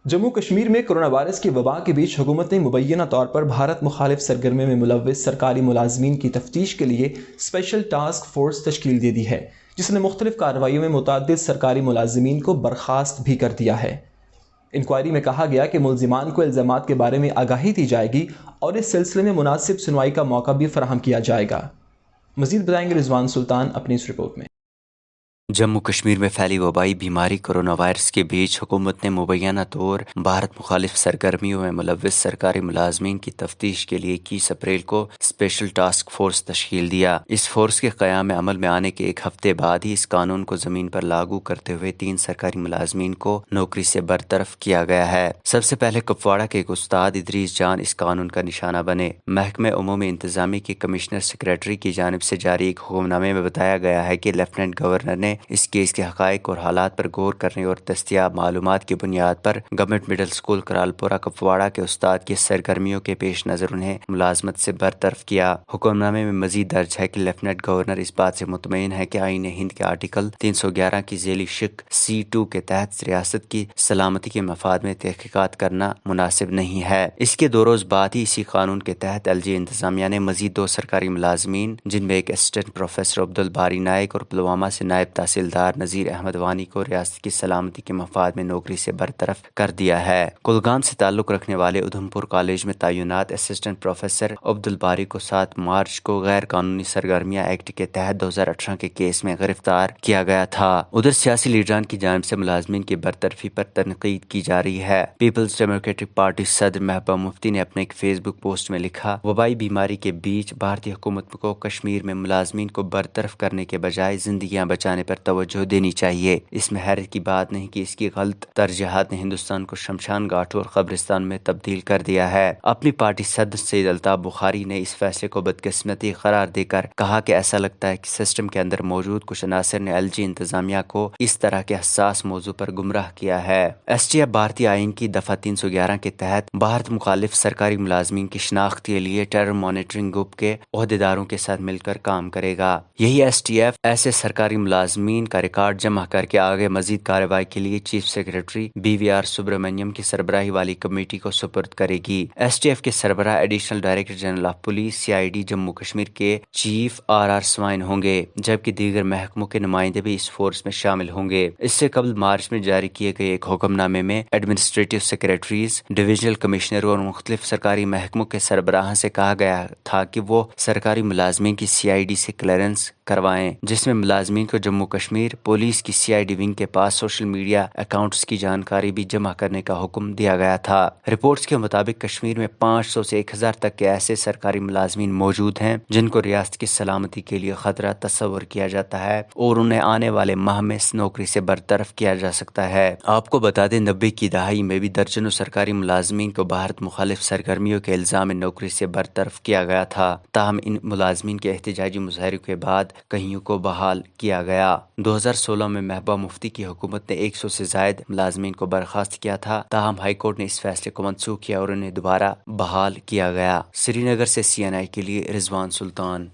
جموں کشمیر میں corona virus کی وبا کے بیچ حکومت نے مبینہ طور پر بھارت مخالف سرگرمی میں ملوث سرکاری ملازمین کی تفتیش کے لیے اسپیشل ٹاسک فورس تشکیل دے دی ہے، جس نے مختلف کارروائیوں میں متعدد سرکاری ملازمین کو برخاست بھی کر دیا ہے۔ انکوائری میں کہا گیا کہ ملزمان کو الزامات کے بارے میں آگاہی دی جائے گی اور اس سلسلے میں مناسب سنوائی کا موقع بھی فراہم کیا جائے گا۔ مزید بتائیں گے رضوان سلطان اپنی اس رپورٹ میں۔ جموں کشمیر میں پھیلی وبائی بیماری کورونا وائرس کے بیچ حکومت نے مبینہ طور بھارت مخالف سرگرمیوں میں ملوث سرکاری ملازمین کی تفتیش کے لیے 21 اپریل کو اسپیشل ٹاسک فورس تشکیل دیا۔ اس فورس کے قیام عمل میں آنے کے ایک ہفتے بعد ہی اس قانون کو زمین پر لاگو کرتے ہوئے 3 سرکاری ملازمین کو نوکری سے برطرف کیا گیا ہے۔ سب سے پہلے کپواڑہ کے ایک استاد ادریس جان اس قانون کا نشانہ بنے۔ محکمہ عمومی انتظامیہ کے کمشنر سیکریٹری کی جانب سے جاری ایک حکم نامے میں بتایا گیا ہے کہ لیفٹیننٹ گورنر نے اس کیس کے حقائق اور حالات پر غور کرنے اور دستیاب معلومات کی بنیاد پر government middle school Kralpora Kupwara کے استاد کی سرگرمیوں کے پیش نظر انہیں ملازمت سے برطرف کیا۔ حکم نامے میں مزید درج ہے کہ لیفٹیننٹ گورنر اس بات سے مطمئن ہے کہ آئین ہند کے آرٹیکل 311 کی ذیلی شق C2 کے تحت ریاست کی سلامتی کے مفاد میں تحقیقات کرنا مناسب نہیں ہے۔ اس کے 2 روز بعد ہی اسی قانون کے تحت LG انتظامیہ نے مزید 2 سرکاری ملازمین جن میں ایک اسسٹنٹ پروفیسر عبدالباری نائک اور پلوامہ سے نائب تحصیلدار نذیر احمد وانی کو ریاست کی سلامتی کے مفاد میں نوکری سے برطرف کر دیا ہے۔ کلگام سے تعلق رکھنے والے ادھمپور کالج میں تعینات اسسٹنٹ پروفیسر عبدالباری کو 7 مارچ کو غیر قانونی سرگرمیاں ایکٹ کے تحت 2018 کے کیس میں گرفتار کیا گیا تھا۔ ادھر سیاسی لیڈران کی جانب سے ملازمین کی برطرفی پر تنقید کی جا رہی ہے۔ پیپلز ڈیموکریٹک پارٹی صدر محبوبہ مفتی نے اپنے ایک فیس بک پوسٹ میں لکھا، وبائی بیماری کے بیچ بھارتی حکومت کو کشمیر میں ملازمین کو برطرف کرنے کے بجائے زندگیاں بچانے پر توجہ دینی چاہیے۔ اس میں حیرت کی بات نہیں کہ اس کی غلط ترجیحات نے ہندوستان کو شمشان گھاٹوں اور قبرستان میں تبدیل کر دیا ہے۔ اپنی پارٹی صدر سید الطاف بخاری نے اس فیصلے کو بدقسمتی قرار دے کر کہا کہ ایسا لگتا ہے کہ سسٹم کے اندر موجود کچھ عناصر نے LG انتظامیہ کو اس طرح کے حساس موضوع پر گمراہ کیا ہے۔ STF بھارتی آئین کی دفعہ 311 کے تحت بھارت مخالف سرکاری ملازمین کی شناخت کے لیے ٹیرر مانیٹرنگ گروپ کے عہدیداروں کے ساتھ مل کر کام کرے گا۔ یہی STF ایسے سرکاری ملازمین کا ریکارڈ جمع کر کے آگے مزید کارروائی کے لیے چیف سیکریٹری BVR سبرامنیم کی سربراہی والی کمیٹی کو سپرد کرے گی۔ STF کے سربراہ additional director general of police CID Jammu Kashmir کے چیف RR سوائن ہوں گے، جبکہ دیگر محکموں کے نمائندے بھی اس فورس میں شامل ہوں گے۔ اس سے قبل مارچ میں جاری کیے گئے ایک حکم نامے میں ایڈمنسٹریٹو سیکریٹریز، ڈویژنل کمشنروں اور مختلف سرکاری محکموں کے سربراہوں سے کہا گیا تھا کہ وہ سرکاری ملازمین کی CID سے کلیئرنس کروائیں، جس میں ملازمین کو جموں کشمیر پولیس کی CID ونگ کے پاس سوشل میڈیا اکاؤنٹس کی جانکاری بھی جمع کرنے کا حکم دیا گیا تھا۔ رپورٹس کے مطابق کشمیر میں 500 سے 1000 تک کے ایسے سرکاری ملازمین موجود ہیں جن کو ریاست کی سلامتی کے لیے خطرہ تصور کیا جاتا ہے اور انہیں آنے والے ماہ میں اس نوکری سے برطرف کیا جا سکتا ہے۔ آپ کو بتا دیں 90 کی دہائی میں بھی درجنوں سرکاری ملازمین کو بھارت مخالف سرگرمیوں کے الزام میں نوکری سے برطرف کیا گیا تھا، تاہم ان ملازمین کے احتجاجی مظاہروں کے بعد کئیوں کو بحال کیا گیا۔ 2016 میں محبوبہ مفتی کی حکومت نے 100 سے زائد ملازمین کو برخاست کیا تھا، تاہم ہائی کورٹ نے اس فیصلے کو منسوخ کیا اور انہیں دوبارہ بحال کیا گیا۔ سری نگر سے CNI کے لیے رضوان سلطان۔